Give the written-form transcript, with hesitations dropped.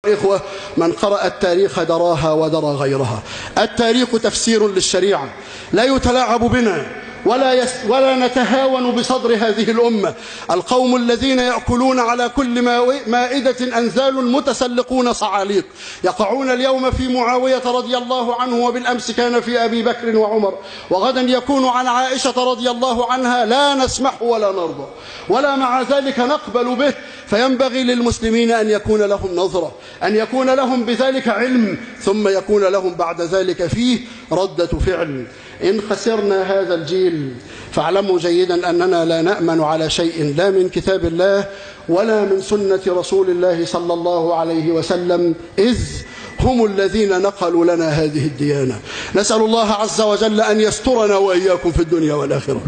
إخوة، من قرأ التاريخ دراها ودرى غيرها. التاريخ تفسير للشريعة، لا يتلاعب بنا ولا نتهاون بصدر هذه الأمة. القوم الذين يأكلون على كل مائدة أنزال متسلقون صعاليق، يقعون اليوم في معاوية رضي الله عنه، وبالأمس كان في أبي بكر وعمر، وغدا يكون عن عائشة رضي الله عنها. لا نسمح ولا نرضى، ولا مع ذلك نقبل به. فينبغي للمسلمين أن يكون لهم نظرة، أن يكون لهم بذلك علم، ثم يكون لهم بعد ذلك فيه ردة فعل. إن خسرنا هذا الجيل فاعلموا جيدا أننا لا نأمن على شيء، لا من كتاب الله ولا من سنة رسول الله صلى الله عليه وسلم، إذ هم الذين نقلوا لنا هذه الديانة. نسأل الله عز وجل أن يسترنا وإياكم في الدنيا والآخرة.